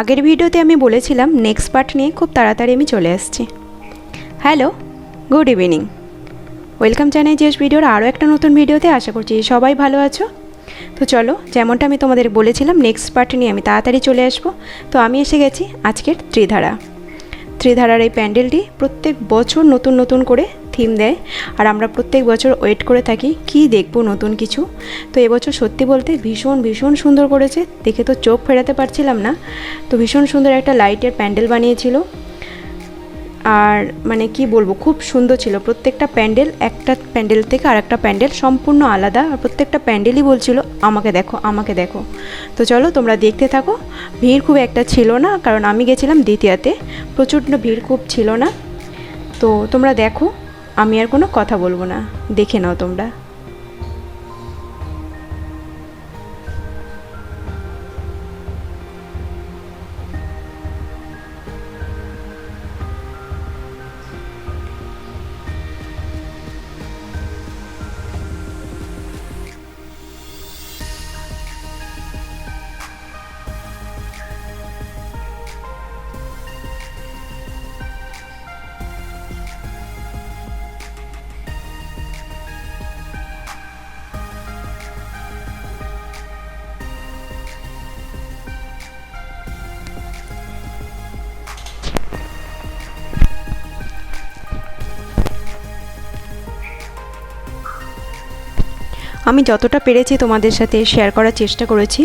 আগের ভিডিওতে আমি বলেছিলাম নেক্সট পার্ট নিয়ে খুব তাড়াতাড়ি আমি চলে আসছি। হ্যালো, গুড ইভিনিং, ওয়েলকাম জানাই জেস ভিডিওর আরও একটা নতুন ভিডিওতে। আশা করছি সবাই ভালো আছো। তো চলো, যেমনটা আমি তোমাদের বলেছিলাম নেক্সট পার্ট নিয়ে আমি তাড়াতাড়ি চলে আসবো। তো আমি এসে গেছি আজকের ত্রিধারার এই প্যান্ডেলটি প্রত্যেক বছর নতুন নতুন করে থিম দেয়, আর আমরা প্রত্যেক বছর ওয়েট করে থাকি কি দেখবো নতুন কিছু। তো এবছর সত্যি বলতে ভীষণ ভীষণ সুন্দর করেছে, দেখে তো চোখ ফেরাতে পারছিলাম না। তো ভীষণ সুন্দর একটা লাইটের প্যান্ডেল বানিয়েছিল, আর মানে কি বলবো, খুব সুন্দর ছিল। প্রত্যেকটা প্যান্ডেল একটা প্যান্ডেল থেকে আর একটা প্যান্ডেল সম্পূর্ণ আলাদা, আর প্রত্যেকটা প্যান্ডেলই বলছিল আমাকে দেখো আমাকে দেখো। তো চলো তোমরা দেখতে থাকো। ভিড় খুব একটা ছিল না, কারণ আমি গেছিলাম দ্বিতীয়াতে, প্রচণ্ড ভিড় খুব ছিল না। তো তোমরা দেখো, আমি আর কোনো কথা বলবো না, দেখে নাও তোমরা। আমি যতটা পেরেছি তোমাদের সাথে শেয়ার করার চেষ্টা করেছি,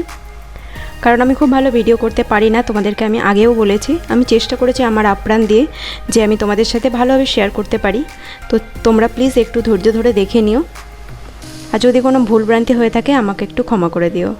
কারণ আমি খুব ভালো ভিডিও করতে পারি না, তোমাদেরকে আমি আগেও বলেছি। আমি চেষ্টা করেছি আমার আপ্রাণ দিয়ে যে আমি তোমাদের সাথে ভালোভাবে শেয়ার করতে পারি। তো তোমরা প্লিজ একটু ধৈর্য ধরে দেখে নিও, আর যদি কোনো ভুলভ্রান্তি হয়ে থাকে আমাকে একটু ক্ষমা করে দিও।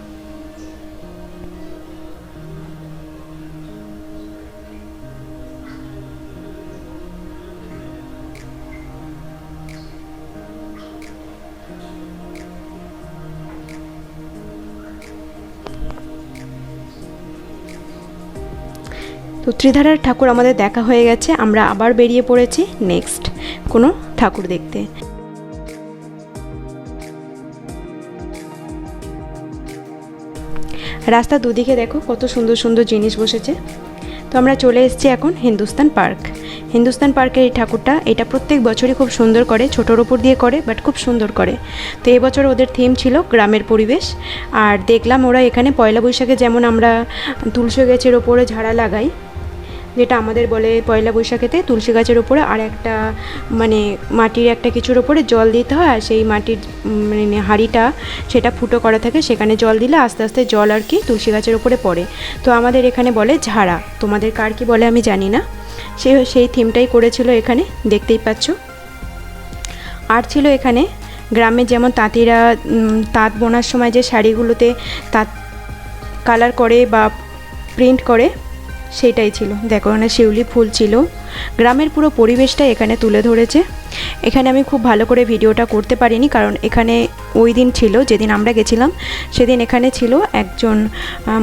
তো ত্রিধারার ঠাকুর আমাদের দেখা হয়ে গেছে, আমরা আবার বেরিয়ে পড়েছি নেক্সট কোনো ঠাকুর দেখতে। রাস্তার দুদিকে দেখো কত সুন্দর সুন্দর জিনিস বসেছে। তো আমরা চলে এসেছি এখন হিন্দুস্তান পার্ক। হিন্দুস্তান পার্কের এই ঠাকুরটা, এটা প্রত্যেক বছরই খুব সুন্দর করে, ছোটোর উপর দিয়ে করে, বাট খুব সুন্দর করে। তো এবছর ওদের থিম ছিল গ্রামের পরিবেশ। আর দেখলাম ওরা এখানে পয়লা বৈশাখে যেমন আমরা তুলসী গাছের ওপরে ঝাড়া লাগাই, যেটা আমাদের বলে পয়লা বৈশাখেতে তুলসী গাছের ওপরে আর একটা মানে মাটির একটা কিছুর ওপরে জল দিতে হয়, আর সেই মাটির মানে হাঁড়িটা সেটা ফুটো করা থাকে, সেখানে জল দিলে আস্তে আস্তে জল আর কি তুলসী গাছের ওপরে পড়ে। তো আমাদের এখানে বলে ঝাড়া, তোমাদের কার কি বলে আমি জানি না। সেই থিমটাই করেছিল এখানে, দেখতেই পাচ্ছ। আর ছিল এখানে গ্রামে যেমন তাঁতিরা তাঁত বোনার সময় যে শাড়িগুলোতে তাঁত কালার করে বা প্রিন্ট করে, সেইটাই ছিল। দেখো এখানে শিউলি ফুল ছিল, গ্রামের পুরো পরিবেশটা এখানে তুলে ধরেছে। এখানে আমি খুব ভালো করে ভিডিওটা করতে পারিনি, কারণ এখানে ওই দিন ছিল যেদিন আমরা গেছিলাম, সেদিন এখানে ছিল একজন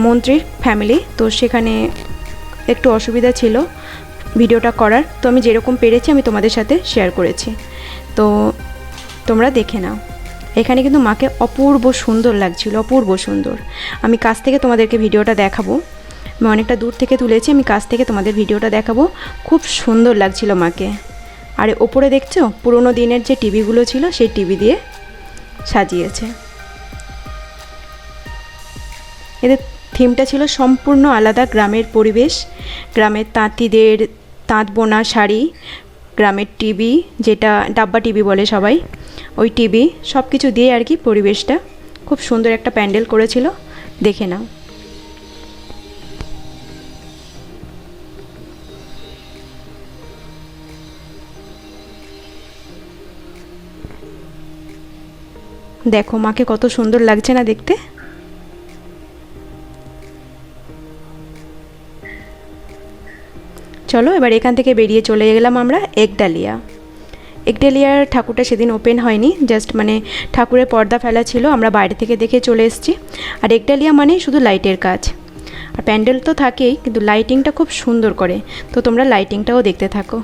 মন্ত্রীর ফ্যামিলি, তো সেখানে একটু অসুবিধা ছিল ভিডিওটা করার। তো আমি যেরকম পেরেছি আমি তোমাদের সাথে শেয়ার করেছি, তো তোমরা দেখে নাও। এখানে কিন্তু মাকে অপূর্ব সুন্দর লাগছিল, অপূর্ব সুন্দর। আমি কাছ থেকে তোমাদেরকে ভিডিওটা দেখাবো, আমি অনেকটা দূর থেকে তুলেছি, আমি কাছ থেকে তোমাদের ভিডিওটা দেখাবো। খুব সুন্দর লাগছিল মাকে। আর ওপরে দেখছো পুরোনো দিনের যে টিভিগুলো ছিল সেই টিভি দিয়ে সাজিয়েছে। এদের থিমটা ছিল সম্পূর্ণ আলাদা, গ্রামের পরিবেশ, গ্রামের তাঁতিদের তাঁত বোনা শাড়ি, গ্রামের টিভি যেটা ডাব্বা টিভি বলে সবাই, ওই টিভি সব কিছু দিয়ে আর কি পরিবেশটা খুব সুন্দর একটা প্যান্ডেল করেছিল, দেখে নাও। দেখো মাকে কত সুন্দর লাগছে না দেখতে। চলো এবার এখান থেকে বেরিয়ে চলে গেলাম আমরা একডালিয়ার ঠাকুরটা সেদিন ওপেন হয়নি, জাস্ট মানে ঠাকুরের পর্দা ফেলা ছিল, আমরা বাইরে থেকে দেখে চলে এসেছি। আর একডালিয়া মানে শুধু লাইটের কাজ, আর প্যান্ডেল তো থাকেই, কিন্তু লাইটিংটা খুব সুন্দর করে। তো তোমরা লাইটিংটাও দেখতে থাকো।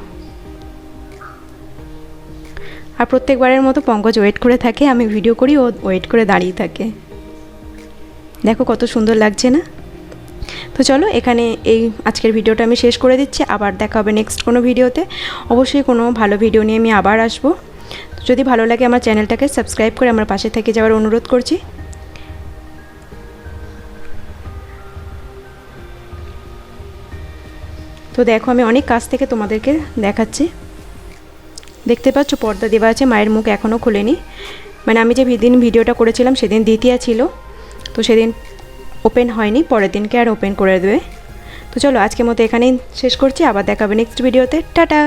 আর প্রত্যেকবারের মতো পঙ্কজ ওয়েট করে থাকে, আমি ভিডিও করি, ও ওয়েট করে দাঁড়িয়ে থাকে। দেখো কত সুন্দর লাগছে না। তো চলো এখানে এই আজকের ভিডিওটা আমি শেষ করে দিচ্ছি। আবার দেখা হবে নেক্সট কোনো ভিডিওতে। অবশ্যই কোনো ভালো ভিডিও নিয়ে আমি আবার আসবো। যদি ভালো লাগে আমার চ্যানেলটাকে সাবস্ক্রাইব করে আমার পাশে থেকে যাওয়ার অনুরোধ করছি। তো দেখো আমি অনেক কাছ থেকে তোমাদেরকে দেখাচ্ছি। দেখতে পাচ্ছ পর্দা দেওয়া আছে, মায়ের মুখ এখনও খোলেনি। মানে আমি যে দিন ভিডিওটা করেছিলাম সেদিন দ্বিতীয়া ছিল, তো সেদিন ওপেন হয়নি, পরের দিনকে আর ওপেন করে দেবে। তো চলো আজকের মতো এখানেই শেষ করছি, আবার দেখা হবে নেক্সট ভিডিওতে। টাটা।